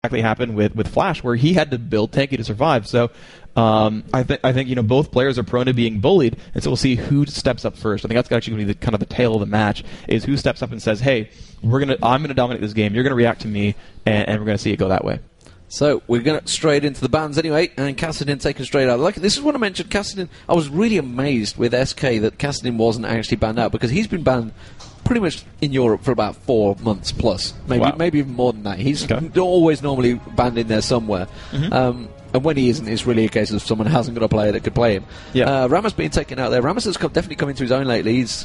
exactly happened with Flash, where he had to build tanky to survive. So I think both players are prone to being bullied, and so we'll see who steps up first. I think that's actually going to be kind of the tail of the match, is who steps up and says, "Hey, I'm gonna dominate this game. You're gonna react to me, and we're gonna see it go that way." So we're going to straight into the bans anyway, and Kassadin taken straight out. Like, this is what I mentioned. Kassadin, I was really amazed with SK that Kassadin wasn't actually banned out, because he's been banned pretty much in Europe for about 4 months plus, maybe even more than that. He's always normally banned in there somewhere. And when he isn't, it's really a case of someone hasn't got a player that could play him. Yeah. Ramos being taken out there. Ramos has definitely come into his own lately. He's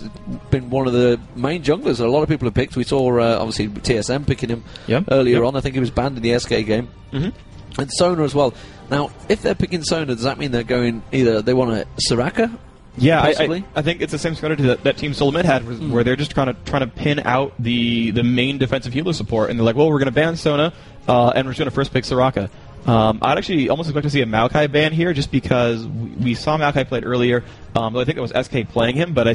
been one of the main junglers that a lot of people have picked. We saw, obviously, TSM picking him earlier on. I think he was banned in the SK game. And Sona as well. Now, if they're picking Sona, does that mean they're going either they want a Soraka? Yeah, I think it's the same strategy that Team Solomid had, where they're just trying to pin out the main defensive healer support, and they're like, well, we're going to ban Sona, and we're just going to first pick Soraka. I'd actually almost expect to see a Maokai ban here, just because we saw Maokai played earlier. Though I think it was SK playing him, but I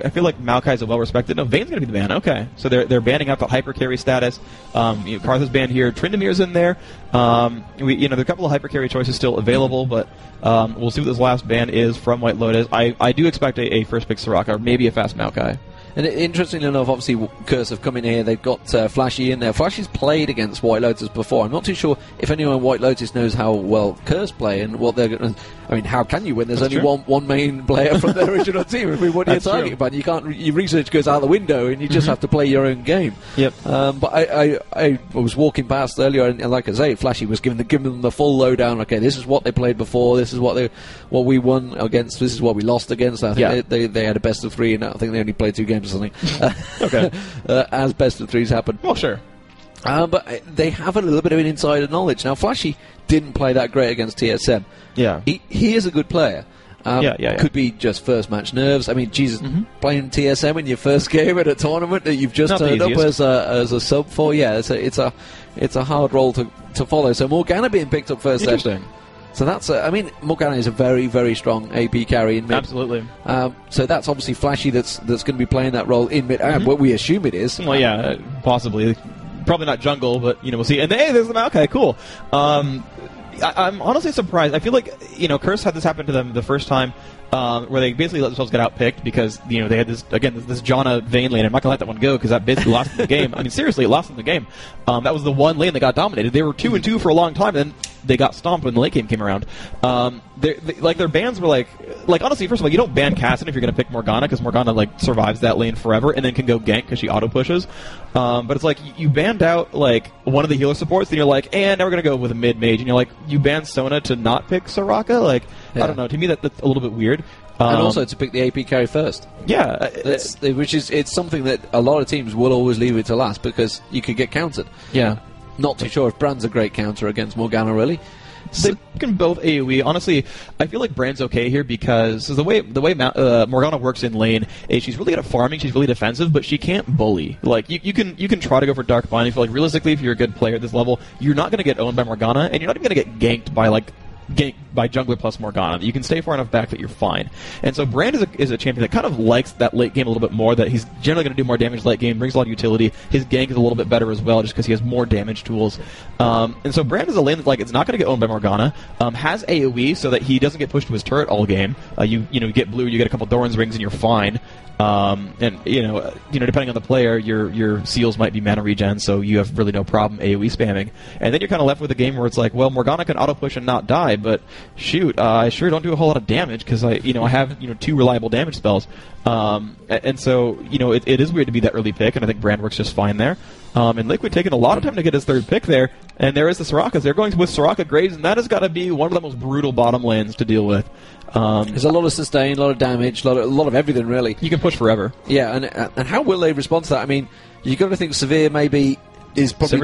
feel like Maokai is a well-respected. No, Vayne's going to be the ban. Okay, so they're banning out the hyper carry status. Karthus banned here. Trindamir's in there. There are a couple of hyper carry choices still available, but we'll see what this last ban is from White Lotus. I do expect a first pick Soraka, or maybe a fast Maokai. And interestingly enough, obviously, Curse have come in here. They've got Flashy in there. Flashy's played against White Lotus before. I'm not too sure if anyone in White Lotus knows how well Curse play and what they're going to... I mean, how can you when there's only one main player from the original team? I mean, what are you targeting about? You can't... Your research goes out the window and you just have to play your own game. Yep. But I was walking past earlier, and like I say, Flashy was giving them the full lowdown. Okay, this is what they played before. This is what we won against. This is what we lost against. I think they had a best of 3, and I think they only played 2 games or something. Okay. As best of 3s happen. Well, sure. But they have a little bit of an insider knowledge. Now, Flashy didn't play that great against TSM. Yeah. He is a good player. Could be just first match nerves. I mean, Jesus, playing TSM in your first game at a tournament that you've just turned up as a sub for, it's a hard role to follow. So Morgana being picked up first. Interesting. So that's, Morgana is a very, very strong AP carry in mid. Absolutely. So that's obviously Flashy that's going to be playing that role in mid. What we assume it is. Well, yeah, possibly. Probably not jungle, but, we'll see. And hey, there's the Maokai, cool. I'm honestly surprised. I feel like, Curse had this happen to them the first time, where they basically let themselves get outpicked because, they had this Janna Vayne lane. I'm not going to let that one go because that basically lost them the game. I mean, seriously, it lost them the game. That was the one lane that got dominated. They were 2-2 for a long time, and then they got stomped when the late game came around. Their bans were like honestly, first of all, you don't ban Kassadin if you're going to pick Morgana, because Morgana survives that lane forever and then can go gank because she auto pushes. But it's like you banned out one of the healer supports, then you're like, and now we're going to go with a mid mage, and you're like, you banned Sona to not pick Soraka. I don't know. To me, that's a little bit weird. And also to pick the AP carry first. Yeah. It's something that a lot of teams will always leave it to last because you could get countered. Yeah. Not too sure if Brand's a great counter against Morgana, really. They can both AoE. Honestly, I feel like Brand's okay here because the way Morgana works in lane is she's really good at farming, she's really defensive, but she can't bully. You can try to go for Dark Bind. I feel like realistically, if you're a good player at this level, you're not going to get owned by Morgana, and you're not even going to get ganked by jungler plus Morgana. You can stay far enough back that you're fine. And so Brand is a champion that kind of likes that late game a little bit more, that he's generally going to do more damage late game, brings a lot of utility. His gank is a little bit better as well, just because he has more damage tools. And so Brand is a lane that it's not going to get owned by Morgana, has AoE so that he doesn't get pushed to his turret all game. You get blue, you get a couple Doran's rings, and you're fine. And depending on the player, your seals might be mana regen, so you have really no problem AoE spamming. And then you're kind of left with a game where it's like, well, Morgana can auto push and not die, but shoot, I sure don't do a whole lot of damage because I have 2 reliable damage spells. And so it is weird to be that early pick, and I think Brand works just fine there. And Liquid taking a lot of time to get his 3rd pick there, and there is the Sorakas. They're going with Soraka Graves, and that has got to be one of the most brutal bottom lanes to deal with. There's a lot of sustain, a lot of damage, a lot of everything, really. You can push forever. Yeah, and how will they respond to that? I mean, you've got to think Severe maybe is probably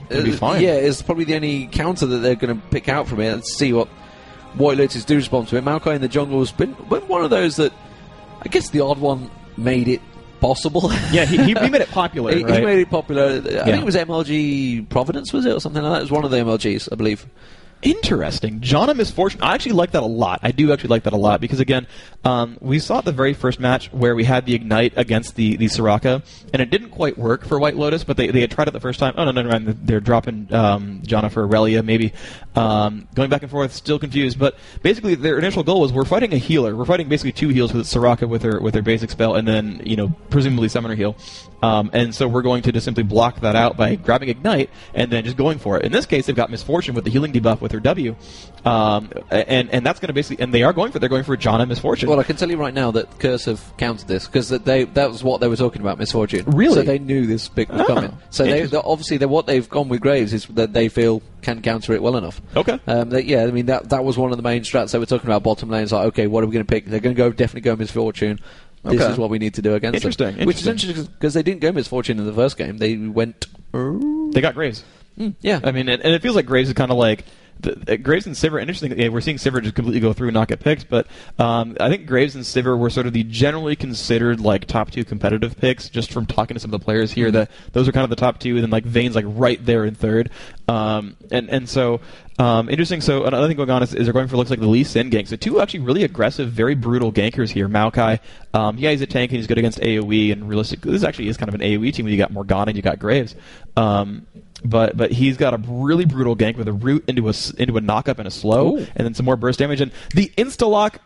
be fine. Yeah, is probably the only counter that they're going to pick out from it and see what White Lotus do respond to it. Maokai in the jungle has been one of those that, I guess the odd one made it possible. Yeah, he made it popular, He right? made it popular. I think it was MLG Providence, was it, or something like that? It was one of the MLGs, I believe. Interesting. Jana Misfortune. I actually like that a lot. I do actually like that a lot because, again, we saw the very first match where we had the Ignite against the Soraka, and it didn't quite work for White Lotus, but they had tried it the first time. Oh, no, never mind. They're dropping Jana for Aurelia, maybe. Going back and forth, still confused. But basically, their initial goal was we're fighting a healer. We're fighting basically two heals with Soraka with her basic spell, and then, presumably Summoner heal. And so we're going to just simply block that out by grabbing Ignite and then just going for it. In this case, they've got Misfortune with the healing debuff with her W, and that's going to basically, and they're going for Jana Misfortune. Well, I can tell you right now that Curse have countered this because that was what they were talking about, Misfortune. Really? So they knew this pick was coming. So obviously what they've gone with Graves is that they feel can counter it well enough. Okay. That was one of the main strats they were talking about. Bottom lane is like, okay, what are we going to pick? They're going to definitely go Misfortune. This is what we need to do against them. Which is interesting because they didn't go Misfortune in the first game. They went. They got Graves. Yeah. I mean, and it feels like Graves is kind of like. Graves and Sivir, interesting. We're seeing Sivir just completely go through and not get picked, but I think Graves and Sivir were sort of the generally considered like top two competitive picks. Just from talking to some of the players here, that those are kind of the top two, and then like Vayne's like right there in third. So interesting. So another thing going on is they're going for looks like the Lee Sin gank. So two actually really aggressive, very brutal gankers here. Maokai, he's a tank and he's good against AoE, and realistically, this actually is kind of an AoE team. When you got Morgana and you got Graves. But he's got a really brutal gank with a root into a knock-up and a slow, and then some more burst damage. And the insta-lock,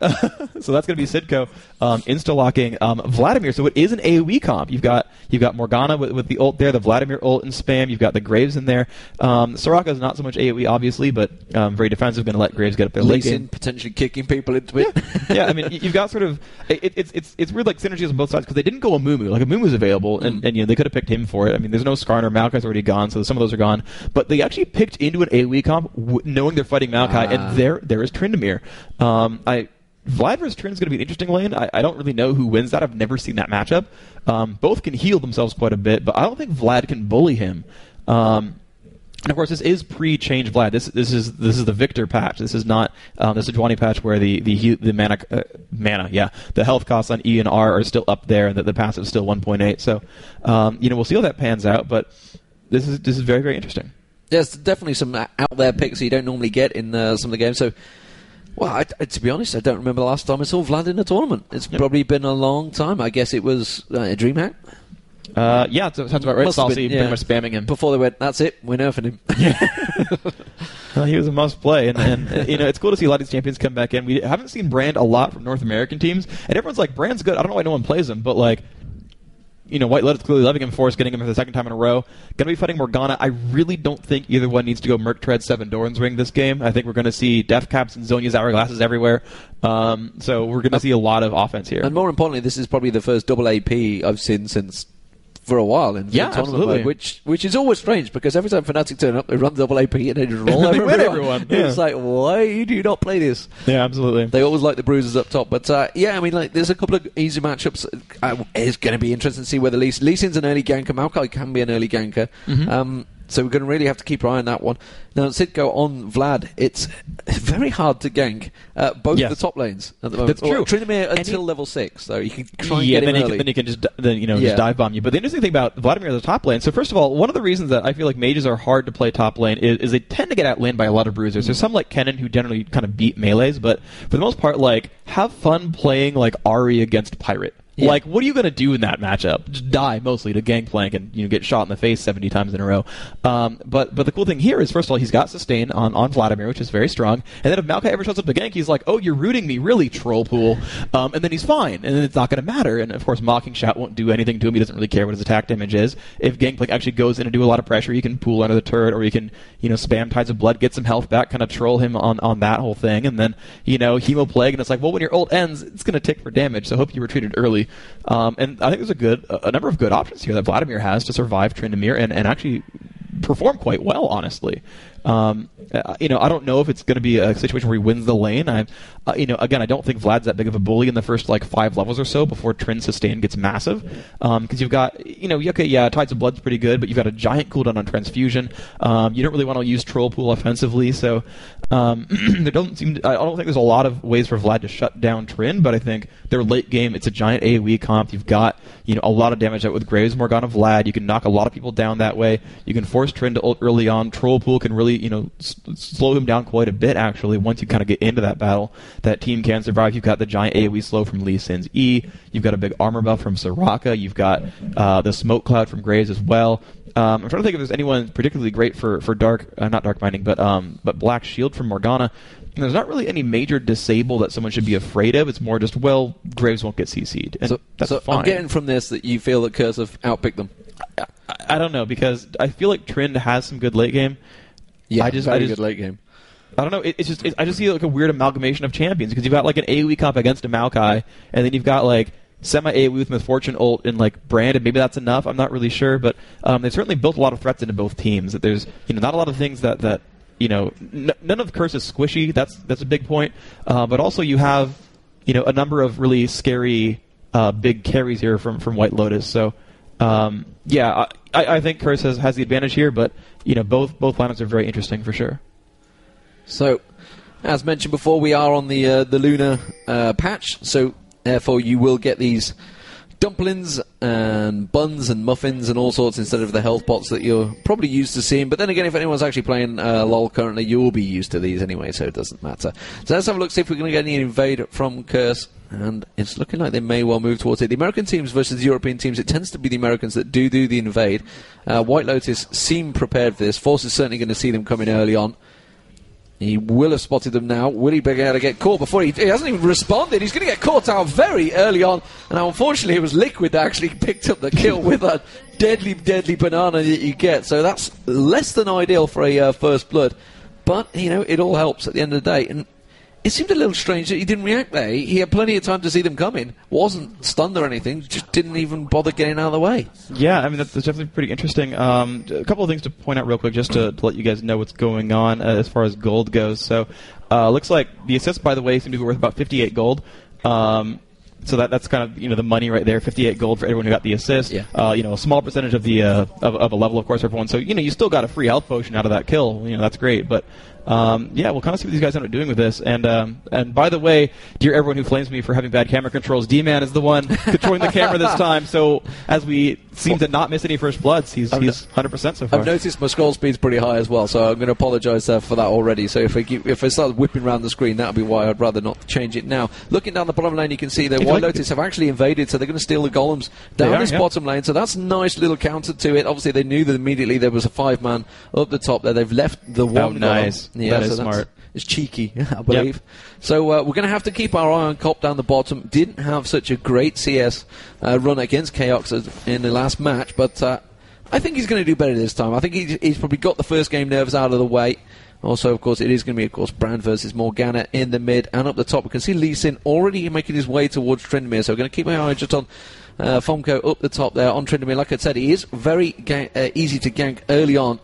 so that's going to be Sidco, insta-locking Vladimir. So it is an AoE comp. You've got Morgana with the ult there, the Vladimir ult and spam. You've got the Graves in there. Soraka is not so much AoE, obviously, but very defensive, going to let Graves get up there late game. Potentially kicking people into it. Yeah, I mean, you've got sort of... It's weird, like, synergies on both sides, because they didn't go Amumu. Like, Amumu's available, and they could have picked him for it. I mean, there's no Skarner. Maokai's already gone, so some of those are gone. But they actually picked into an AoE comp knowing they're fighting Maokai, and there is Tryndamere. Vlad versus Trin is going to be an interesting lane. I don't really know who wins that. I've never seen that matchup. Both can heal themselves quite a bit, but I don't think Vlad can bully him. And of course, this is pre-change Vlad. This is the Victor patch. This is not the Sejuani patch where the the health costs on E and R are still up there, and the passive is still 1.8. So we'll see how that pans out, but. This is very, very interesting. There's definitely some out there picks that you don't normally get in some of the games. So, well, to be honest, I don't remember the last time I saw Vlad in a tournament. It's probably been a long time. I guess it was a DreamHack. Yeah, it sounds about right. Saucy pretty much spamming him. Before they went, that's it, we're nerfing him. He was a must play, and it's cool to see a lot of these champions come back in. We haven't seen Brand a lot from North American teams, and everyone's like, Brand's good. I don't know why no one plays him, but like... White Lotus clearly loving him for us, getting him for the second time in a row. Going to be fighting Morgana. I really don't think either one needs to go Merc Tread 7 Doran's Ring this game. I think we're going to see Def Caps and Zonia's Hourglasses everywhere. So we're going to see a lot of offense here. And more importantly, this is probably the first double AP I've seen since... for a while in tournament mode, which is always strange because every time Fnatic turn up, they run double AP and they just roll over everyone. Yeah. It's like, why do you not play this? Yeah, absolutely. They always like the bruisers up top, but there's a couple of easy matchups. It's going to be interesting to see whether Lee Sin's an early ganker. Maokai can be an early ganker. Mm-hmm. So we're going to really have to keep our eye on that one. Now, Sidco on Vlad, it's very hard to gank both the top lanes at the moment. That's true. Tryndamere until level 6, so you can try and get him early. Then he can just dive bomb you. But the interesting thing about Vladimir as a top lane, so first of all, one of the reasons that I feel like mages are hard to play top lane is they tend to get outlaned by a lot of bruisers. There's some like Kennen who generally kind of beat melees, but for the most part, like, have fun playing like Ahri against Pirate. Yeah. Like, what are you going to do in that matchup? Just die, mostly, to Gangplank and get shot in the face 70 times in a row. But the cool thing here is, first of all, he's got sustain on Vladimir, which is very strong. And then if Maokai ever shows up to gank, he's like, oh, you're rooting me, really, troll pool. And then he's fine. And then it's not going to matter. And, of course, Mocking Shout won't do anything to him. He doesn't really care what his attack damage is. If Gangplank actually goes in and do a lot of pressure, he can pool under the turret, or he can, spam Tides of Blood, get some health back, kind of troll him on that whole thing. And then, Hemo Plague, and it's like, well, when your ult ends, it's going to tick for damage, so hope you retreated early. And I think there's a number of good options here that Vladimir has to survive Tryndamere and actually perform quite well, honestly. I don't know if it's going to be a situation where he wins the lane. Again, I don't think Vlad's that big of a bully in the first 5 levels or so before Trin sustain gets massive. Because you've got, Tides of Blood's pretty good, but you've got a giant cooldown on Transfusion. You don't really want to use Troll Pool offensively, so there doesn't seem. I don't think there's a lot of ways for Vlad to shut down Trin, but I think their late game, it's a giant AoE comp. You've got a lot of damage out with Graves, Morgana, Vlad. You can knock a lot of people down that way. You can force Trin to ult early on. Troll Pool can really really, slow him down quite a bit, actually, once you kind of get into that battle. That team can survive. You've got the giant AoE slow from Lee Sin's E. You've got a big armor buff from Soraka. You've got the smoke cloud from Graves as well. I'm trying to think if there's anyone particularly great for not Dark Binding, but Black Shield from Morgana. And there's not really any major disable that someone should be afraid of. It's more just, well, Graves won't get CC'd. And that's fine. I'm getting from this that you feel that Curse have outpicked them. I don't know, because I feel like Trin has some good late game. Yeah, very good late game. I don't know. I just see like a weird amalgamation of champions, because you've got like an AoE comp against a Maokai, and then you've got like semi-AoE with Misfortune ult and like Brand, and maybe that's enough. I'm not really sure, but they certainly built a lot of threats into both teams. That there's not a lot of things that none of Curse is squishy. That's a big point. But also you have a number of really scary big carries here from White Lotus. So I think Curse has the advantage here, but both lineups are very interesting for sure. So, as mentioned before, we are on the Lunar patch, so therefore you will get these dumplings and buns and muffins and all sorts instead of the health pots that you're probably used to seeing. But then again, if anyone's actually playing LoL currently, you'll be used to these anyway, so it doesn't matter. So let's have a look, see if we're going to get any invade from Curse. And it's looking like they may well move towards it. The American teams versus the European teams, it tends to be the Americans that do the invade. White Lotus seem prepared for this. Force is certainly going to see them coming early on. He will have spotted them now. Will he be able to get caught before he hasn't even responded? He's going to get caught out very early on. And unfortunately, it was Liquid that actually picked up the kill with that deadly, deadly banana that you get. So that's less than ideal for a first blood. But, it all helps at the end of the day. And it seemed a little strange that he didn't react there. He had plenty of time to see them coming. Wasn't stunned or anything. Just didn't even bother getting out of the way. Yeah, I mean, that's definitely pretty interesting. A couple of things to point out real quick, just to let you guys know what's going on as far as gold goes. So, looks like the assists, by the way, seem to be worth about 58 gold. So that's kind of the money right there, 58 gold for everyone who got the assist. Yeah. A small percentage of the of a level, of course, for everyone. So you still got a free health potion out of that kill. That's great. But we'll kind of see what these guys end up doing with this. And by the way, dear everyone who flames me for having bad camera controls, D-Man is the one controlling the camera this time. So as we seem to not miss any first bloods, he's 100% so far. I've noticed my scroll speed's pretty high as well, so I'm going to apologise for that already. So if I start whipping around the screen, that'll be why I'd rather not change it now. Looking down the bottom lane, you can see that White Lotus have actually invaded, so they're going to steal the golems down this bottom lane. So that's a nice little counter to it. Obviously, they knew that immediately there was a 5-man up the top there. They've left the one. Oh, nice. Yeah, that is smart. It's cheeky, I believe. Yep. So we're going to have to keep our eye on Cop down the bottom. Didn't have such a great CS run against Chaos in the last match, but I think he's going to do better this time. I think he's probably got the first game nerves out of the way. Also, of course, it is going to be, Brand versus Morgana in the mid. And up the top, we can see Lee Sin already making his way towards Tryndamere. So we're going to keep my eye just on Fomko up the top there on Tryndamere. Like I said, he is very easy to gank early on.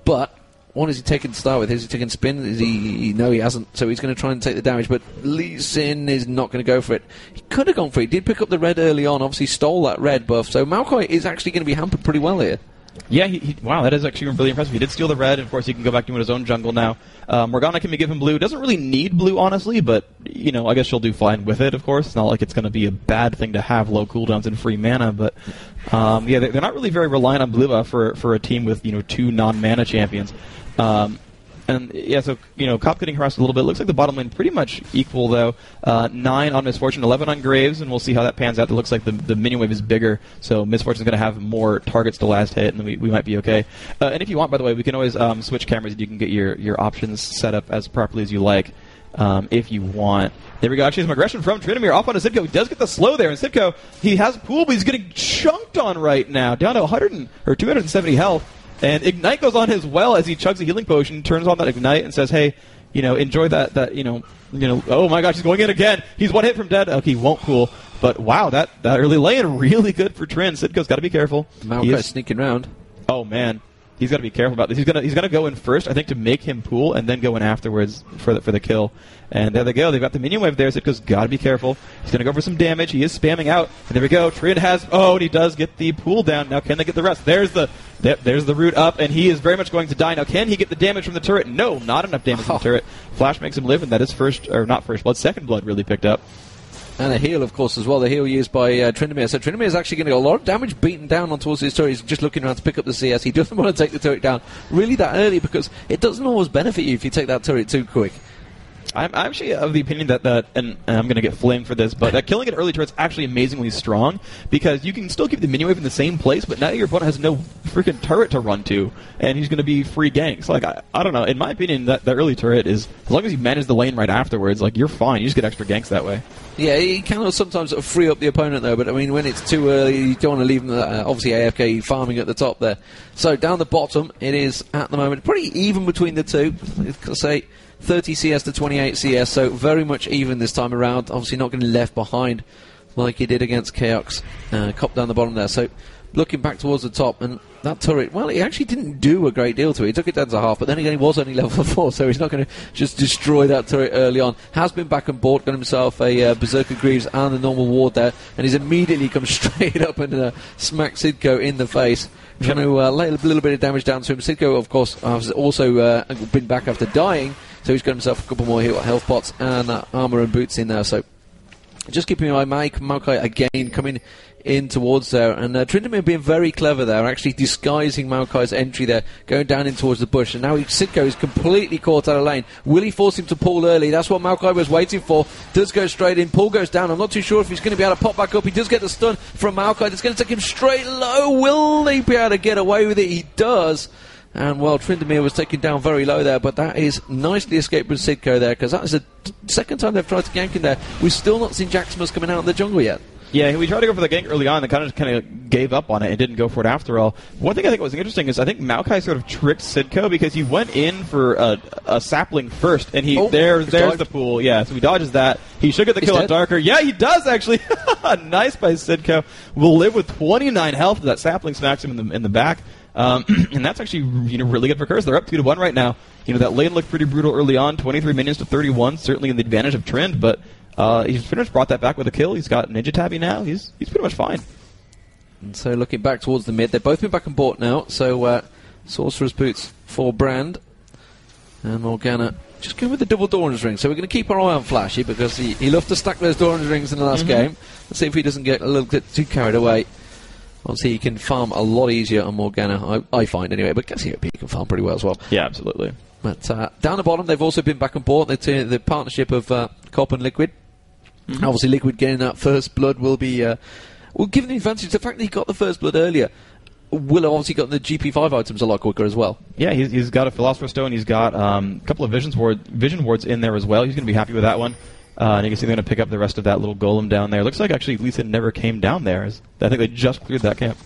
But what is he taking to start with? Is he taking spin? Is he? No, he hasn't. So he's going to try and take the damage. But Lee Sin is not going to go for it. He could have gone for it. He did pick up the red early on. Obviously stole that red buff. So Maokai is actually going to be hampered pretty well here. Yeah, wow, that is actually really impressive. He did steal the red, and of course he can go back to his own jungle now. Morgana can give him blue. Doesn't really need blue, honestly, but, I guess she'll do fine with it, of course. It's not like it's going to be a bad thing to have low cooldowns and free mana, but, they're not really very reliant on blue buff for a team with, 2 non-mana champions. So Cop getting harassed a little bit. Looks like the bottom lane pretty much equal, though. 9 on Misfortune, 11 on Graves, and we'll see how that pans out. It looks like the minion wave is bigger, so Misfortune's going to have more targets to last hit, and we might be okay. And if you want, by the way, we can always switch cameras, and you can get your options set up as properly as you like, if you want. There we go. Actually, some aggression from Tryndamere off onto Sitco. He does get the slow there, and Sitco, he has pool, but he's getting chunked on right now, down to 270 health. And Ignite goes on his well as he chugs a healing potion, turns on that Ignite, and says, hey, enjoy that, oh my gosh, he's going in again. He's one hit from dead. Okay, he won't cool. But wow, that early lane, really good for Trin. Sitco's got to be careful. Maokai's sneaking around. Oh, man. He's got to be careful about this. He's gonna go in first, I think, to make him pool, and then go in afterwards for the kill. And there they go. They've got the minion wave there. Sitco's got to be careful. He's gonna go for some damage. He is spamming out. And there we go. Trin has. Oh, and he does get the pool down. Now can they get the rest? There's the root up, and he is very much going to die. Now can he get the damage from the turret? No, not enough damage from the turret. Flash makes him live, and that is second blood really picked up. And a heal, of course, as well. The heal used by Tryndamere. So Tryndamere is actually going to get a lot of damage beaten down on towards his turret. He's just looking around to pick up the CS. He doesn't want to take the turret down really that early because it doesn't always benefit you if you take that turret too quick. I'm actually of the opinion that and I'm going to get flamed for this, but that killing an early turret's actually amazingly strong because you can still keep the minion wave in the same place, but now your opponent has no freaking turret to run to, and he's going to be free ganks. Like, I don't know. In my opinion, that early turret is, as long as you manage the lane right afterwards, like, you're fine. You just get extra ganks that way. Yeah, you can sometimes free up the opponent, though, but I mean, when it's too early, you don't want to leave them, obviously, AFK farming at the top there. So, down the bottom, it is, at the moment, pretty even between the two. Let's say 30 CS to 28 CS, so very much even this time around. Obviously, not getting left behind like he did against Chaos. Cop down the bottom there. So, looking back towards the top, and that turret, well, he actually didn't do a great deal to it. He took it down to half, but then again, he was only level 4, so he's not going to just destroy that turret early on. Has been back and bought, got himself a Berserker Greaves and the normal ward there, and he's immediately come straight up and smacked Sidco in the face. Trying to lay a little bit of damage down to him. Sidco, of course, has also been back after dying, so he's got himself a couple more health pots and armor and boots in there, so just keeping an eye on Maokai again coming in towards there, and Tryndamere being very clever there, actually disguising Maokai's entry there, going down in towards the bush, and now Sidco is completely caught out of lane. Will he force him to pull early? That's what Maokai was waiting for. Does go straight in, pull goes down. I'm not too sure if he's going to be able to pop back up. He does get the stun from Maokai. That's going to take him straight low. Will he be able to get away with it? He does. And, well, Tryndamere was taken down very low there, but that is nicely escaped with Sidco there, because that is the second time they've tried to gank in there. We've still not seen Jaximus coming out of the jungle yet. Yeah, we tried to go for the gank early on and kind of gave up on it and didn't go for it after all. One thing I think was interesting is I think Maokai sort of tricked Sidco because he went in for a sapling first, and there's the pool. Yeah, so he dodges that. He should get the kill on Darker. Yeah, he does actually. Nice by Sidco. Will live with 29 health. That sapling smacks him in the back. And that's actually really good for Curse. They're up 2-1 right now. That lane looked pretty brutal early on, 23 minions to 31, certainly in the advantage of Trynd, but he's finished, brought that back with a kill. He's got Ninja Tabby now. He's pretty much fine. And so looking back towards the mid, they've both been back and bought now. So Sorcerer's Boots for Brand, and Morgana just going with the double Doran's Ring. So we're going to keep our eye on Flashy because he loved to stack those Doran's Rings in the last game. Let's see if he doesn't get a little bit too carried away. Obviously, he can farm a lot easier on Morgana, I find anyway, but Cassiopeia can farm pretty well as well. Yeah, absolutely. But down the bottom, they've also been back and bought. The partnership of Cop and Liquid. Obviously, Liquid getting that first blood will be... will give them the advantage. The fact that he got the first blood earlier will have obviously gotten the GP5 items a lot quicker as well. Yeah, he's got a Philosopher's Stone. He's got a couple of Vision Wards in there as well. He's going to be happy with that one. And you can see they're going to pick up the rest of that little golem down there. Looks like actually Lisa never came down there. I think they just cleared that camp.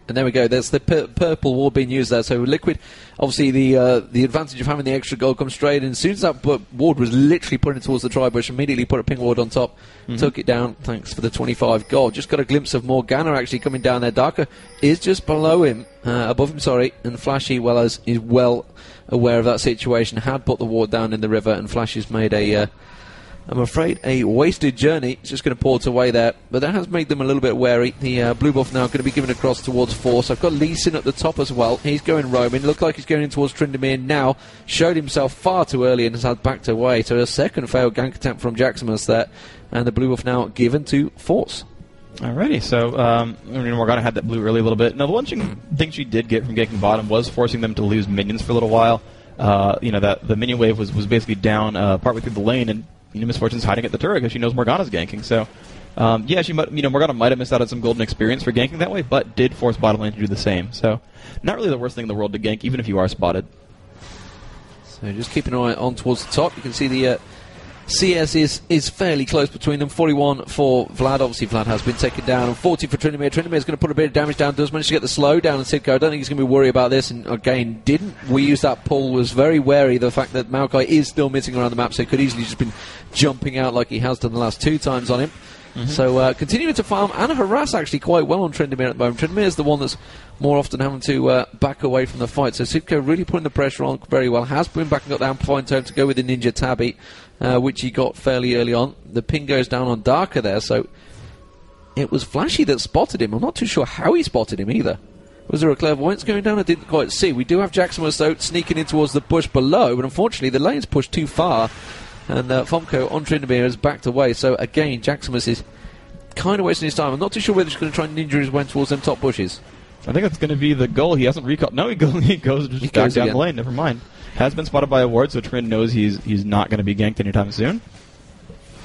And there we go. There's the purple ward being used there. So Liquid, obviously the advantage of having the extra gold comes straight in. As soon as that ward was literally putting towards the tri-bush, immediately put a pink ward on top, took it down. Thanks for the 25 gold. Just got a glimpse of Morgana actually coming down there. Darker is just below him, above him, sorry. And Flashy, well as is well aware of that situation, had put the ward down in the river, and Flashy's made I'm afraid a wasted journey. It's just going to port away there, but that has made them a little bit wary. The blue buff now going to be given across towards Force. I've got Lee Sin at the top as well. He's going roaming. Looked like he's going in towards Tryndamere now. Showed himself far too early and has had backed away. So a second failed gank attempt from Jaximus there, and the blue buff now given to Force. Alrighty, so Morgana had that blue early a little bit. Now the one thing she did get from ganking bottom was forcing them to lose minions for a little while. That the minion wave was basically down partway through the lane, and Miss Fortune's hiding at the turret because she knows Morgana's ganking. So, Morgana might have missed out on some golden experience for ganking that way, but did force bottom lane to do the same. So, not really the worst thing in the world to gank, even if you are spotted. So, just keep an eye on towards the top. You can see the CS is fairly close between them. 41 for Vlad. Obviously, Vlad has been taken down. And 40 for Tryndamere. Tryndamere is going to put a bit of damage down. Does manage to get the slow down on Sidco. I don't think he's going to be worried about this. And again, didn't we use that pull? Was very wary of the fact that Maokai is still missing around the map, so he could easily just been jumping out like he has done the last 2 times on him. So continuing to farm and harass actually quite well on Tryndamere at the moment. Tryndamere is the one that's more often having to back away from the fight. So Sidco really putting the pressure on very well. Has been back and got the amplifying tone to go with the Ninja Tabby, which he got fairly early on. The ping goes down on Darker there, so it was Flashy that spotted him. I'm not too sure how he spotted him either. Was there a clairvoyance going down? I didn't quite see. We do have Jaximus though sneaking in towards the bush below, but unfortunately the lane's pushed too far. And Fomko on Tryndamere has backed away. So again, Jaximus is kind of wasting his time. I'm not too sure whether he's going to try and ninja his way towards them top bushes. I think that's going to be the goal. He hasn't recalled. No, he goes back down again. the lane. Never mind. Has been spotted by a ward, so Trynd knows he's not going to be ganked anytime soon.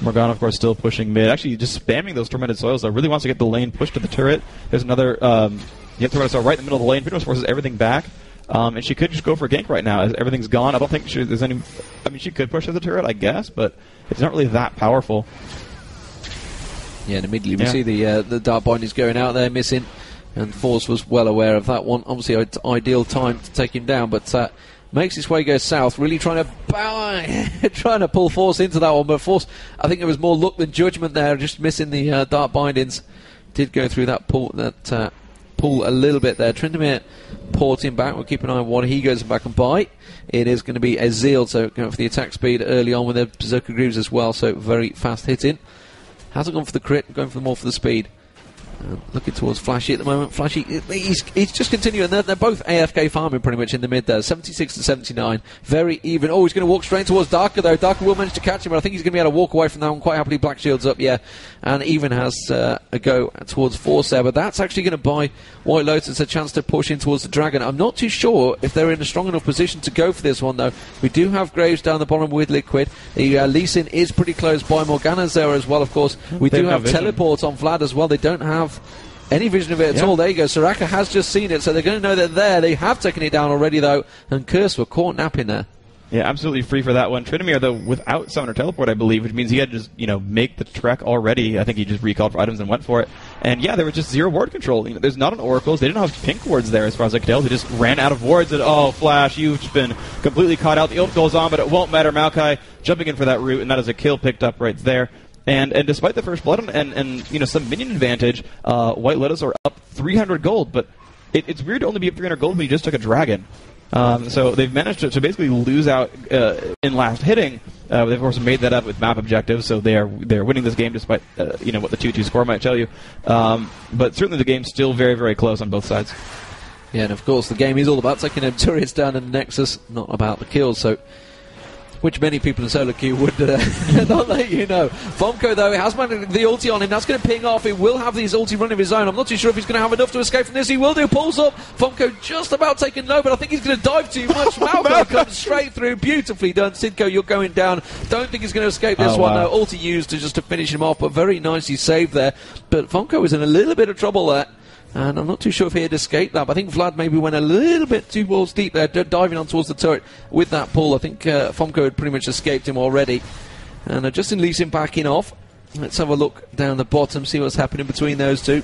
Morgana, of course, still pushing mid. Actually, just spamming those tormented soils, though. Really wants to get the lane pushed to the turret. There's another tormented soil right in the middle of the lane. Pretty much forces everything back. And she could just go for a gank right now. As everything's gone. I don't think there's any... I mean, she could push to the turret, I guess, but it's not really that powerful. Yeah, and immediately we see the Dark Bindings going out there, missing. And Force was well aware of that one. Obviously, an ideal time to take him down, but makes his way go south, really trying to pull Force into that one. But Force, I think it was more luck than judgment there, just missing the Dark Bindings. Did go through that pull a little bit there. Tryndamere porting back. We'll keep an eye on what he goes back and bite. It is going to be Ezreal, so going for the attack speed early on with the Berserker Greaves as well, so very fast hitting. Hasn't gone for the crit, going more for the speed. Looking towards Flashy at the moment. Flashy, he's just continuing. They're both AFK farming pretty much in the mid there. 76 to 79. Very even. Oh, he's going to walk straight towards Darker though. Darker will manage to catch him, but I think he's going to be able to walk away from that one quite happily. Black Shield's up, yeah. And even has a go towards Force there, but that's actually going to buy White Lotus a chance to push in towards the Dragon. I'm not too sure if they're in a strong enough position to go for this one though. We do have Graves down the bottom with Liquid. The Lee Sin is pretty close by. Morgana's there as well, of course. We do have teleport on Vlad as well. They don't have any vision of it at all. There you go. Soraka has just seen it, so they're going to know they're there. They have taken it down already, though, and Curse were caught napping there. Yeah, absolutely free for that one. Tryndamere, though, without Summoner Teleport, I believe, which means he had to just, make the trek already. I think he just recalled for items and went for it. And yeah, there was just zero ward control. There's not an Oracles. They didn't have pink wards there, as far as I could tell. They just ran out of wards. And Flash, you've just been completely caught out. The ult goes on, but it won't matter. Maokai jumping in for that root, and that is a kill picked up right there. And despite the first blood and some minion advantage, White Lotus are up 300 gold. But it's weird to only be up 300 gold when you just took a dragon. So they've managed to basically lose out in last hitting. They've of course made that up with map objectives, so they're winning this game despite what the 2-2 score might tell you. But certainly the game's still very, very close on both sides. Yeah, and of course the game is all about taking them turrets down in the Nexus, not about the kills. So, which many people in solo queue would not let you know. Fomko, though, has managed the ulti on him. That's going to ping off. He will have his ulti running of his own. I'm not too sure if he's going to have enough to escape from this. He will do. Pulls up. Fomko just about taken low, but I think he's going to dive too much. Malcolm comes straight through. Beautifully done. Sidko, you're going down. Don't think he's going to escape this one, though. Ulti used just to finish him off, but very nicely saved there. But Fomko was in a little bit of trouble there. And I'm not too sure if he had escaped that, but I think Vlad maybe went a little bit too balls deep there, diving on towards the turret with that pull. I think Fomko had pretty much escaped him already. And Justin Lee Sin backing off. Let's have a look down the bottom, see what's happening between those two.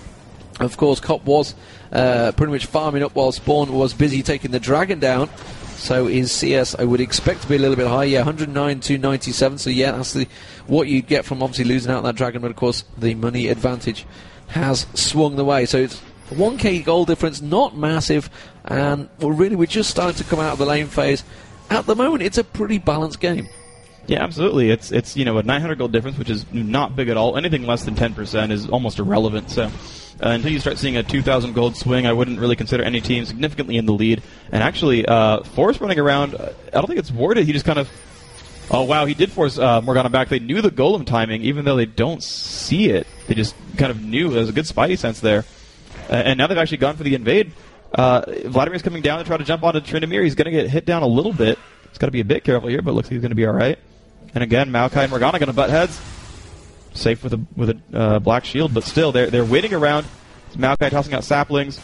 Of course, Cop was pretty much farming up while Spawn was busy taking the dragon down. So his CS, I would expect to be a little bit higher. Yeah, 109 to 97. So yeah, that's what you'd get from obviously losing out that dragon. But of course, the money advantage has swung the way. So it's 1k gold difference, not massive, and we're just starting to come out of the lane phase. At the moment, it's a pretty balanced game. Yeah, absolutely. It's a 900 gold difference, which is not big at all. Anything less than 10% is almost irrelevant. So until you start seeing a 2,000 gold swing, I wouldn't really consider any team significantly in the lead. And actually, Force running around, I don't think it's warded. He just kind of... Oh, wow, he did force Morgana back. They knew the golem timing, even though they don't see it. They just kind of knew. There was a good spidey sense there. And now they've actually gone for the invade. Vladimir's coming down to try to jump onto Tryndamere. He's going to get hit down a little bit. He's got to be a bit careful here, but looks like he's going to be all right. And again, Maokai and Morgana going to butt heads. Safe with a black shield, but still, they're waiting around. It's Maokai tossing out saplings.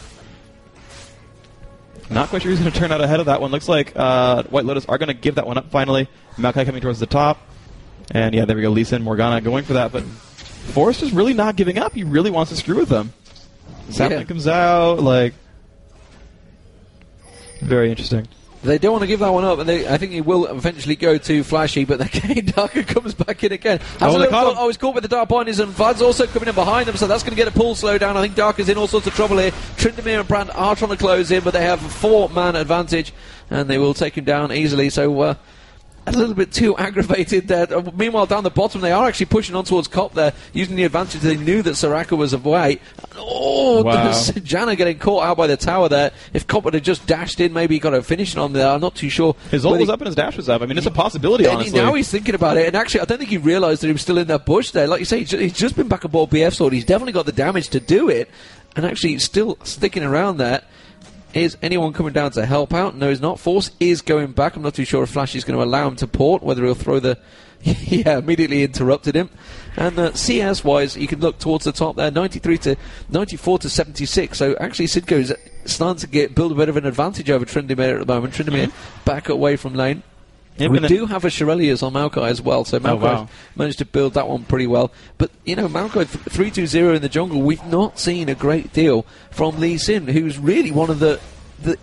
Not quite sure who's going to turn out ahead of that one. Looks like White Lotus are going to give that one up finally. Maokai coming towards the top. And yeah, there we go. Lee Sin, Morgana going for that, but Forrest is really not giving up. He really wants to screw with them. Sapling comes out, very interesting. They don't want to give that one up, and I think he will eventually go to Flashy, but again, Darker comes back in again. He's caught with the Dark Bindings, and Vlad's also coming in behind them, so that's going to get a pull slow down. I think Darker's in all sorts of trouble here. Tryndamere and Brand are trying to close in, but they have a 4-man advantage, and they will take him down easily, so a little bit too aggravated there. Meanwhile, down the bottom, they are actually pushing on towards Cop there, using the advantage. They knew that Soraka was away. Oh, wow. Jana getting caught out by the tower there. If Cop would have just dashed in, maybe he got a finishing on there. I'm not too sure. His ult was up and his dash was up. I mean, it's a possibility, honestly. Now he's thinking about it, and actually, I don't think he realised that he was still in that bush there. Like you say, he's just been back aboard BF Sword. He's definitely got the damage to do it, and actually he's still sticking around there. Is anyone coming down to help out? No, he's not. Force is going back. I'm not too sure if Flash is going to allow him to port, whether he'll throw the... yeah, immediately interrupted him. And CS-wise, you can look towards the top there, 94 to 76. So actually, Sidco is starting to build a bit of an advantage over Tryndamere at the moment. Tryndamere back away from lane. Yeah, we do have a Shirelius on Maokai as well, so Maokai managed to build that one pretty well. But, Maokai 3-2-0 in the jungle, we've not seen a great deal from Lee Sin, who's really one of the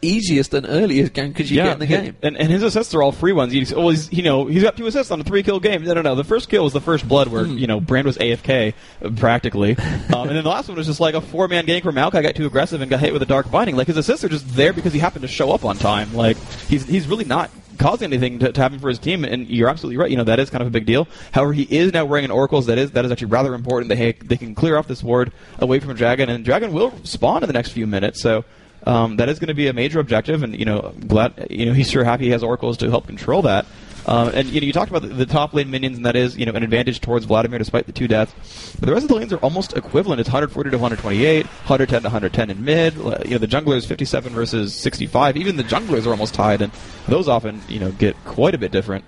easiest and earliest gankers you get in the game. And his assists are all free ones. He's got 2 assists on a 3-kill game. No. The first kill was the first blood where, Brand was AFK, practically. And then the last one was just like a 4-man gank where Maokai got too aggressive and got hit with a Dark Binding. Like, his assists are just there because he happened to show up on time. Like, he's really not causing anything to happen for his team, and you're absolutely right. That is kind of a big deal. However, he is now wearing an Oracle's. That is actually rather important. They can clear off this ward away from Dragon, and Dragon will spawn in the next few minutes. So that is going to be a major objective, and glad he's sure happy he has Oracles to help control that. And you talked about the top lane minions, and that is an advantage towards Vladimir despite the 2 deaths. But the rest of the lanes are almost equivalent. It's 140 to 128, 110 to 110 in mid. The jungler is 57 versus 65. Even the junglers are almost tied, and those often get quite a bit different.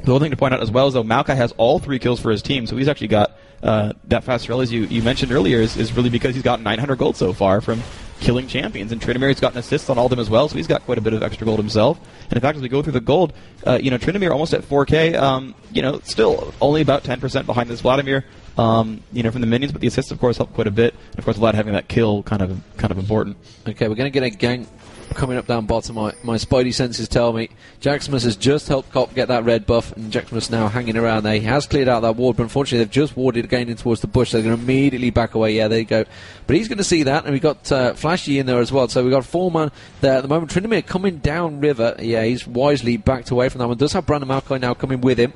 The one thing to point out as well is though Maokai has all 3 kills for his team, so he's actually got that fast rel as you mentioned earlier is really because he's got 900 gold so far from killing champions, and Tryndamere's gotten assists on all of them as well, so he's got quite a bit of extra gold himself. And in fact, as we go through the gold, Tryndamere almost at 4K, still only about 10% behind this Vladimir, from the minions, but the assists, of course, help quite a bit. And of course, Vlad having that kill kind of important. Okay, we're going to get a gank coming up down bottom. My spidey senses tell me Jaximus has just helped Cop get that red buff, and Jaximus now hanging around there. He has cleared out that ward, but unfortunately they've just warded again in towards the bush. They're going to immediately back away. Yeah, there you go. But he's going to see that, and we've got Flashy in there as well. So we've got 4-man there at the moment. Tryndamere coming down river. Yeah, he's wisely backed away from that one. Does have Brandon Maokai now coming with him.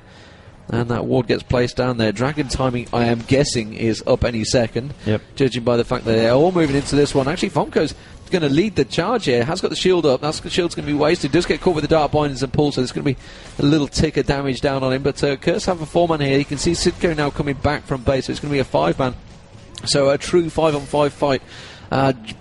And that ward gets placed down there. Dragon timing, I am guessing, is up any second. Yep. Judging by the fact that they're all moving into this one. Actually, Fonko's going to lead the charge here. Has got the shield up. That shield's going to be wasted. Does get caught with the dark bindings and pulls, so there's going to be a little tick of damage down on him. But Curse have a 4-man here. You can see Sidco now coming back from base, so it's going to be a 5-man. So a true 5-on-5 fight.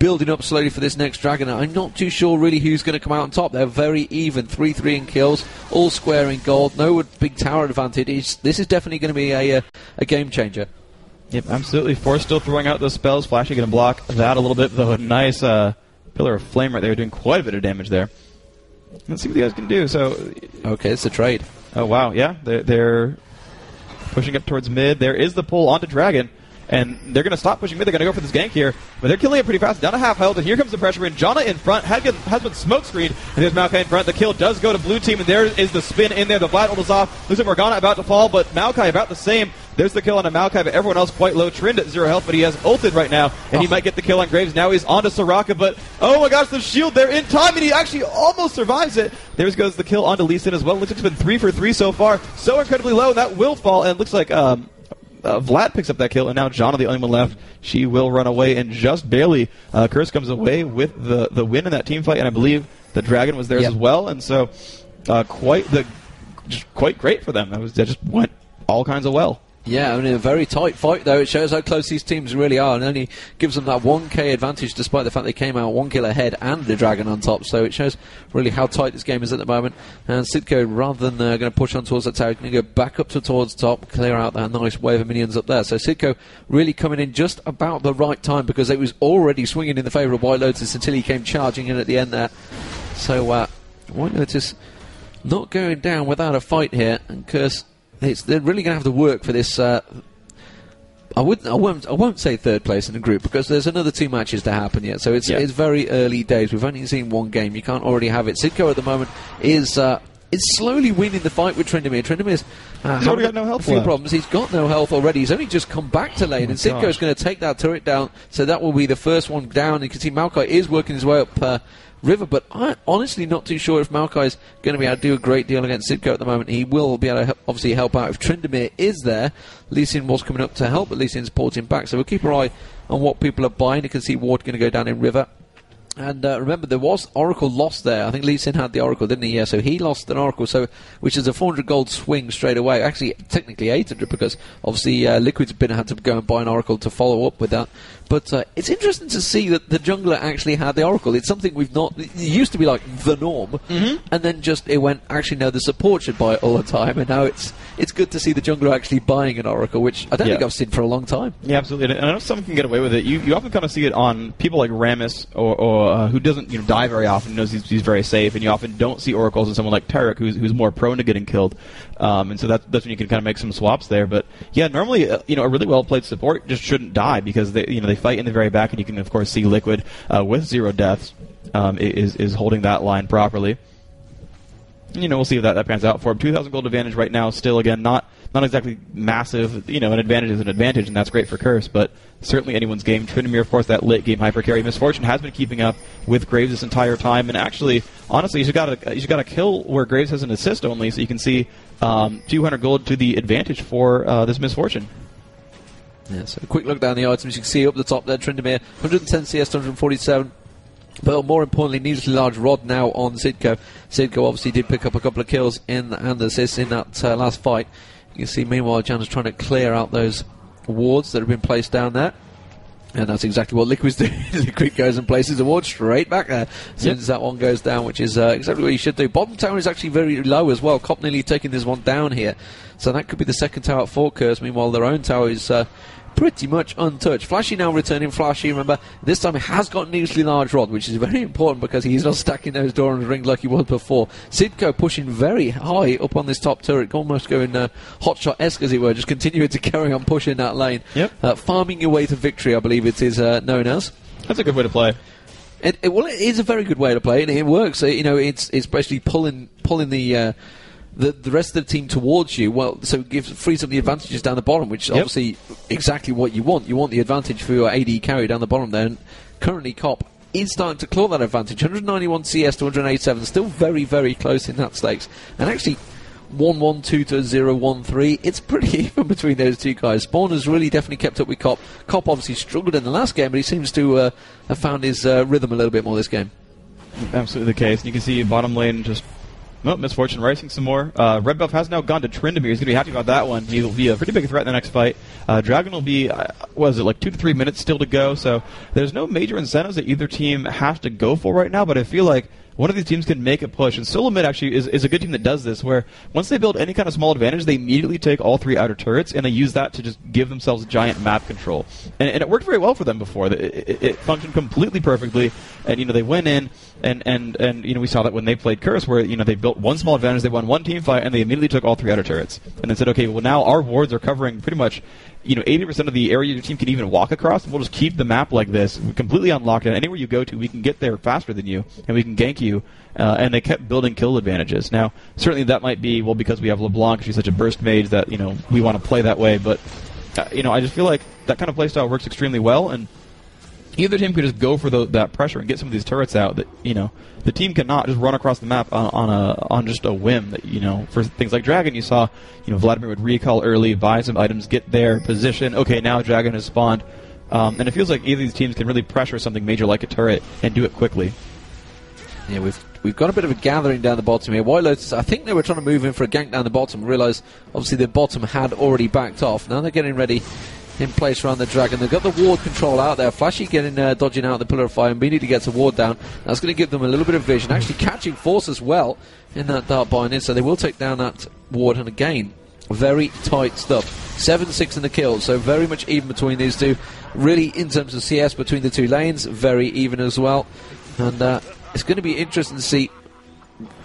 Building up slowly for this next Dragon. I'm not too sure really who's going to come out on top. They're very even, 3-3 in kills, all square in gold, no big tower advantage. This is definitely going to be a game changer. Yep, absolutely. Force still throwing out those spells. Flashy going to block that a little bit, though. A nice pillar of flame right there, doing quite a bit of damage there. Let's see what you guys can do. So, okay, it's a trade. Oh wow, yeah, they're pushing up towards mid. There is the pull onto Dragon. And they're going to stop pushing mid. They're going to go for this gank here. But they're killing it pretty fast. Down to half health. And here comes the pressure in. Janna in front. Has been smoke screened. And there's Maokai in front. The kill does go to blue team. And there is the spin in there. The Vlad ult is off. Looks like Morgana about to fall. But Maokai about the same. There's the kill on Maokai. But everyone else quite low. Trynd at 0 health. But he has ulted right now. And he might get the kill on Graves. Now he's onto Soraka. But oh my gosh, the shield there in time. And he actually almost survives it. There goes the kill onto Lee Sin as well. Looks like it's been 3 for 3 so far. So incredibly low. And that will fall. And it looks like Vlad picks up that kill, and now Janna, the only one left. She will run away, and just barely. Curse comes away with the win in that team fight, and I believe the Dragon was theirs as well, and so quite great for them. That just went all kinds of well. Yeah, I mean, a very tight fight, though. It shows how close these teams really are, and only gives them that 1k advantage, despite the fact they came out 1 kill ahead and the Dragon on top. So it shows really how tight this game is at the moment. And Sidco, rather than going to push on towards that tower, going to go back up towards top, clear out that nice wave of minions up there. So Sidco really coming in just about the right time, because it was already swinging in the favour of White Lotus until he came charging in at the end there. So White Lotus not going down without a fight here, and Curse... they're really going to have to work for this. I won't say third place in the group, because there's another 2 matches to happen yet. So it's very early days. We've only seen 1 game. You can't already have it. Sidco at the moment is slowly winning the fight with Tryndamere. Tryndamere's already got no health. A few problems. He's got no health already. He's only just come back to lane, and Sidco's going to take that turret down. So that will be the first one down. You can see Maokai is working his way up. River, but I'm honestly not too sure if Maokai's going to be able to do a great deal against Sidco at the moment. He will be able to obviously help out if Tryndamere is there. Lee Sin was coming up to help, but Lee Sin's porting back, so we'll keep our eye on what people are buying. You can see Ward going to go down in River. And remember, there was Oracle lost there. I think Lee Sin had the Oracle, didn't he? Yeah, so he lost an Oracle, so which is a 400 gold swing straight away. Actually, technically 800, because obviously Liquid's had to go and buy an Oracle to follow up with that. But it's interesting to see that the jungler actually had the Oracle. It's something we've not... It used to be like the norm, and then just it went, actually, no, the support should buy it all the time, and now it's good to see the jungler actually buying an Oracle, which I don't think I've seen for a long time. Yeah, absolutely. And I know some can get away with it. You often kind of see it on people like Rammus, or who doesn't die very often, knows he's very safe, and you often don't see Oracles in someone like Tarek, who's more prone to getting killed. And so that's when you can kind of make some swaps there. But yeah, normally a really well played support just shouldn't die, because they fight in the very back, and you can of course see Liquid with 0 deaths is holding that line properly. We'll see if that pans out for him. 2,000 gold advantage right now, still again not exactly massive. An advantage is an advantage, and that's great for Curse, but certainly anyone's game. Tryndamere, of course, that late game hyper carry. Misfortune has been keeping up with Graves this entire time, and actually, honestly, you got to kill where Graves has an assist only, so you can see 200 gold to the advantage for this Misfortune. Yeah, so a quick look down the items. You can see up the top there, Tryndamere, 110 CS, 147. But more importantly, needlessly large rod now on Sidco. Sidco obviously did pick up a couple of kills and assists in that last fight. You can see, meanwhile, Jan's trying to clear out those wards that have been placed down there. And that's exactly what Liquid's doing. Liquid goes and places a ward straight back there as soon as that one goes down, which is exactly what you should do. Bottom tower is actually very low as well. Cop nearly taking this one down here. So that could be the second tower at Fort Curse. Meanwhile, their own tower is pretty much untouched. Flashy now returning. Flashy, remember, this time he has got needlessly large rod, which is very important because he's not stacking those door and ring like he was before. Sidco pushing very high up on this top turret, almost going hotshot-esque, as it were, just continuing to carry on pushing that lane. Farming your way to victory, I believe it is known as. That's a good way to play. Well, it is a very good way to play, and it works. It's basically pulling the rest of the team towards you, so it frees up the advantages down the bottom, which is obviously exactly what you want. You want the advantage for your AD carry down the bottom there, and currently Cop is starting to claw that advantage. 191 CS to 187, still very, very close in that stakes. And actually, 1-1-2 to 0-1-3, it's pretty even between those two guys. Spawn has really definitely kept up with Cop. Cop obviously struggled in the last game, but he seems to have found his rhythm a little bit more this game. Absolutely the case. And you can see bottom lane just... Well, Misfortune racing some more. Red buff has now gone to Tryndamere. He's going to be happy about that one. He'll be a pretty big threat in the next fight. Dragon will be, like 2 to 3 minutes still to go, so there's no major incentives that either team has to go for right now, but I feel like one of these teams can make a push, and Solo Mid actually is a good team that does this, where once they build any kind of small advantage, they immediately take all 3 outer turrets, and they use that to just give themselves giant map control. And it worked very well for them before. It functioned completely perfectly, and they went in, and we saw that when they played Curse, where they built one small advantage, they won one team fight, and they immediately took all 3 outer turrets. And then said, okay, well now our wards are covering pretty much 80% of the area your team can even walk across, and we'll just keep the map like this, completely unlocked, and anywhere you go to, we can get there faster than you, and we can gank you, and they kept building kill advantages. Now, certainly that might be, because we have LeBlanc, she's such a burst mage that, we want to play that way, but, I just feel like that kind of playstyle works extremely well, and either team could just go for that pressure and get some of these turrets out that, the team cannot just run across the map on just a whim. That for things like Dragon, you saw, Vladimir would recall early, buy some items, get their position. Okay, now Dragon has spawned, and it feels like either of these teams can really pressure something major like a turret and do it quickly. Yeah, we've got a bit of a gathering down the bottom here. White Lotus, I think they were trying to move in for a gank down the bottom. Realised obviously the bottom had already backed off. Now they're getting ready in place around the Dragon. They've got the ward control out there. Flashy getting dodging out the Pillar of Fire, and Beanie gets a ward down. That's going to give them a little bit of vision. Actually catching Force as well in that dark binding, so they will take down that ward. And again, very tight stuff. 7-6 in the kills, so very much even between these two. Really, in terms of CS between the two lanes, very even as well. And it's going to be interesting to see.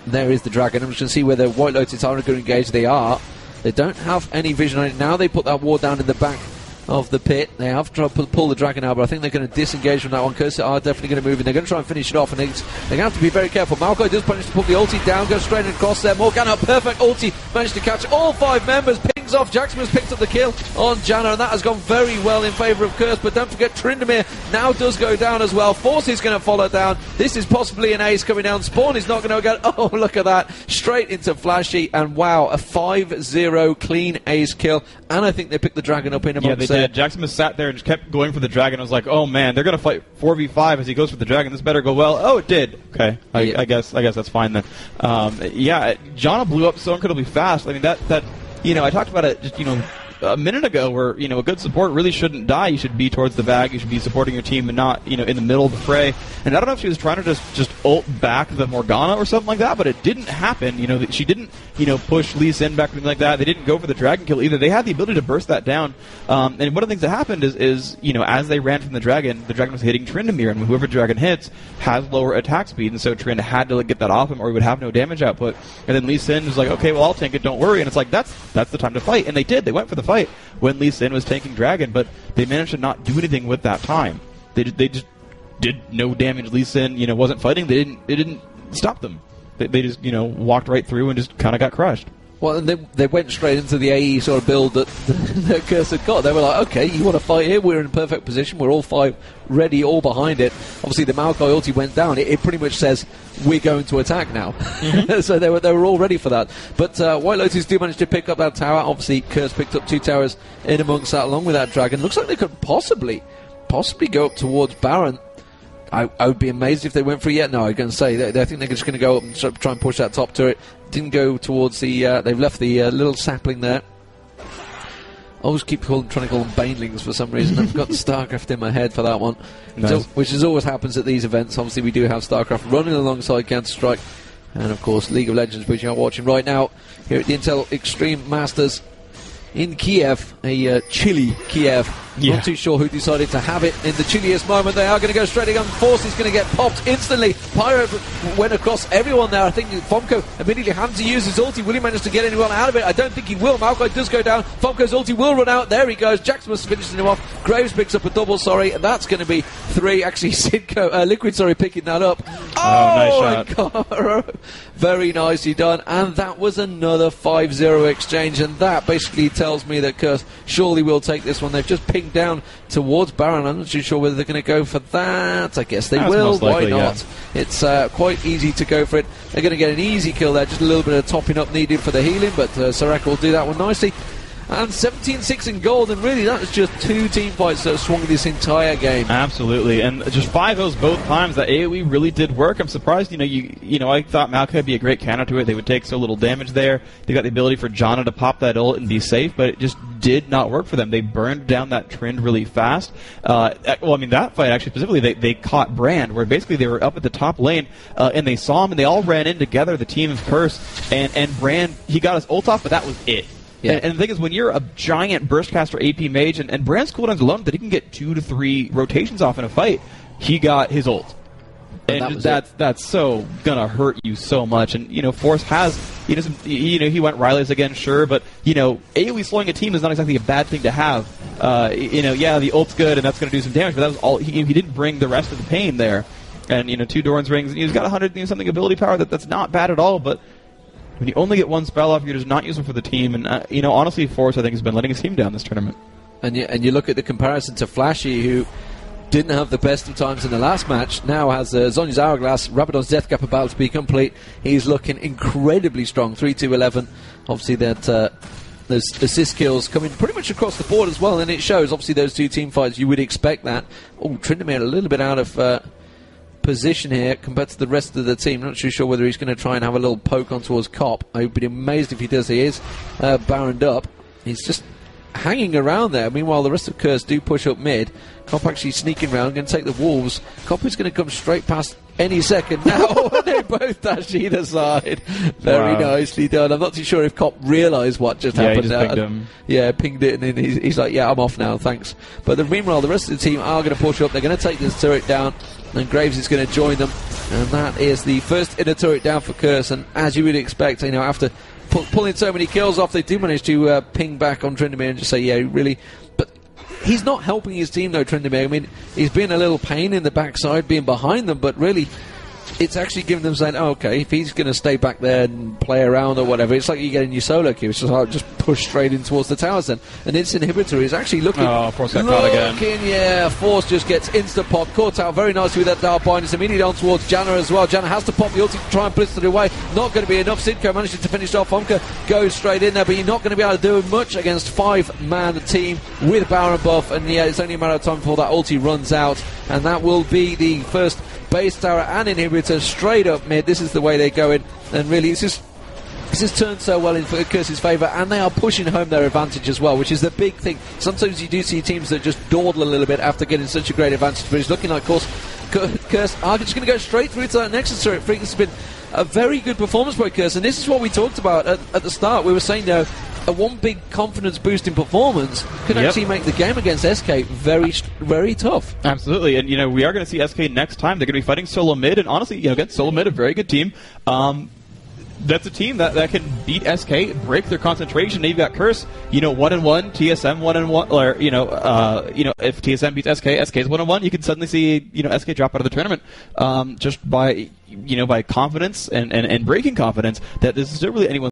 There is the Dragon. I'm just going to see whether White Lotus are going to engage. They are. They don't have any vision on it. Now they put that ward down in the back of the pit. They have tried to pull the Dragon out, but I think they're going to disengage from that one. Curse are definitely going to move in. They're going to try and finish it off, and they're going to have to be very careful. Malco does manage to put the ulti down, goes straight across there. Morgana, perfect ulti, managed to catch all 5 members. Pings things off. Jackson has picked up the kill on Janna, and that has gone very well in favour of Curse. But don't forget, Tryndamere now does go down as well. Force is going to follow down. This is possibly an ace coming down. Spawn is not going to go. Oh, look at that. Straight into Flashy, and wow, a 5-0 clean ace kill. And I think they picked the dragon up in amongst. Yeah, they did. Jackson was sat there and just kept going for the dragon. I was like, oh man, they're going to fight 4v5 as he goes for the dragon. This better go well. Oh, it did. Okay, I guess that's fine then. Yeah, Janna blew up so incredibly fast. I mean, that I talked about it just a minute ago, where a good support really shouldn't die. You should be towards the bag. You should be supporting your team and not in the middle of the fray. And I don't know if she was trying to just ult back the Morgana or something like that, but it didn't happen. She didn't push Lee Sin back or anything like that. They didn't go for the dragon kill either. They had the ability to burst that down. And one of the things that happened is as they ran from the dragon was hitting Tryndamere, and whoever dragon hits has lower attack speed, and so Trynd had to get that off him, or he would have no damage output. And then Lee Sin was like, okay, well, I'll tank it, don't worry. And it's like, that's the time to fight. And they did. They went for the fight when Lee Sin was tanking dragon, but they managed to not do anything with that time. They just did no damage. Lee Sin wasn't fighting. They didn't stop them. They just walked right through and just kind of got crushed. Well, and they went straight into the AE sort of build that Curse had got. They were like, okay, you want to fight here? We're in a perfect position. We're all 5 ready, all behind it. Obviously, the Maokai ulti went down. It pretty much says, we're going to attack now. Mm-hmm. So they were all ready for that. But White Lotus do manage to pick up that tower. Obviously, Curse picked up 2 towers in amongst that, along with that dragon. Looks like they could possibly go up towards Baron. I would be amazed if they went for it yet. No, I'm going to say, I think they're just going to go up and try and push that top turret. Didn't go towards the... they've left the little sapling there. I always keep trying to call them banelings for some reason. I've got StarCraft in my head for that one. Nice. So, which is always happens at these events. Obviously, we do have StarCraft running alongside Counter-Strike. And, of course, League of Legends, which you are watching right now here at the Intel Extreme Masters in Kiev, a chilly Kiev. Yeah. Not too sure who decided to have it in the chilliest moment. They are going to go straight again. Force is going to get popped instantly. Pyro went across everyone there. I think Fomko immediately hands to use his ulti. Will he manage to get anyone out of it? I don't think he will. Maokai does go down. Fomko's ulti will run out. There he goes. Jackson finishing him off. Graves picks up a double, and that's going to be 3. Actually, Liquid, picking that up. Nice shot. God. Very nicely done. And that was another 5-0 exchange, and that basically tells me that Curse surely will take this one. They've just pinged down towards Baron. I'm not too sure whether they're going to go for that. I guess they will. Likely, why not? Yeah. It's quite easy to go for it. They're going to get an easy kill there. Just a little bit of topping up needed for the healing, but Soraka will do that one nicely. And 17-6 in gold, and really that was just 2 team fights that swung this entire game. Absolutely, and just 5-0s both times. That AoE really did work. I'm surprised, I thought Maokai would be a great counter to it. They would take so little damage there. They got the ability for Janna to pop that ult and be safe, but it just did not work for them. They burned down that Trynd really fast. That fight actually specifically, they caught Brand, where basically they were up at the top lane, and they saw him, and they all ran in together, the team of Curse, and Brand, he got his ult off, but that was it. Yeah. And the thing is, when you're a giant burstcaster AP mage, and Brand's cooldowns alone, that he can get 2 to 3 rotations off in a fight, he got his ult. And that's so gonna hurt you so much. And Force has he went Riley's again, sure, but AoE slowing a team is not exactly a bad thing to have. The ult's good and that's gonna do some damage, but that was all he didn't bring the rest of the pain there. And 2 Doran's rings, he's got 100 something ability power. That's not bad at all, but when you only get 1 spell off, you're just not useful for the team. And, honestly, Force, I think, has been letting his team down this tournament. And you look at the comparison to Flashy, who didn't have the best of times in the last match, now has Zonya's Hourglass. Rabadon's Death Gap about to be complete. He's looking incredibly strong. 3-2-11. Obviously, there's assist kills coming pretty much across the board as well, and it shows. Obviously, those 2 team fights, you would expect that. Oh, Tryndamere a little bit out of position here compared to the rest of the team. Not too sure whether he's going to try and have a little poke on towards Cop. I would be amazed if he does. He is Baroned up. He's just hanging around there. Meanwhile, the rest of Curse do push up mid. Cop actually sneaking around, going to take the Wolves. Cop is going to come straight past any second now. They both dash either side. Very nicely done. I'm not too sure if Cop realised what just happened. He just pinged him. Yeah, pinged it, and then he's like, yeah, I'm off now, thanks. But meanwhile, the rest of the team are going to push up. They're going to take this turret down, and Graves is going to join them. And that is the first inner turret down for Curse. And as you would expect, after pulling so many kills off, they do manage to ping back on Tryndamere and just say, yeah, really. But he's not helping his team, though, Tryndamere. I mean, he's been a little pain in the backside, being behind them, but really, it's actually giving them saying, oh, okay, if he's going to stay back there and play around or whatever, it's like you get in your solo queue. It's just like, just push straight in towards the towers then. And its inhibitor is actually looking... Oh, Force got caught again. Yeah, Force just gets insta-pop, caught out very nicely with that Dark Bind. It's immediately on towards Janna as well. Janna has to pop the ulti to try and blister it away. Not going to be enough. Sidco manages to finish off. Fomka goes straight in there, but you're not going to be able to do much against 5-man team with Baron buff. And yeah, it's only a matter of time before that ulti runs out. And that will be the first base tower and inhibitor straight up mid. This is the way they go in, and really this has turned so well in Curse's favour, and they are pushing home their advantage as well, which is the big thing. Sometimes you do see teams that just dawdle a little bit after getting such a great advantage, but it's looking like, of course, Curse are just going to go straight through to that Nexus turret. This has been a very good performance by Curse, and this is what we talked about at the start. We were saying, a one big confidence boosting performance can actually make the game against SK very, very tough. Absolutely, and we are going to see SK next time. They're going to be fighting solo mid, and honestly, against solo mid, a very good team. That's a team that can beat SK, break their concentration. Now you've got Curse, 1-1, TSM 1-1, or if TSM beats SK's 1-1, you can suddenly see SK drop out of the tournament just by by confidence and breaking confidence that this is really anyone.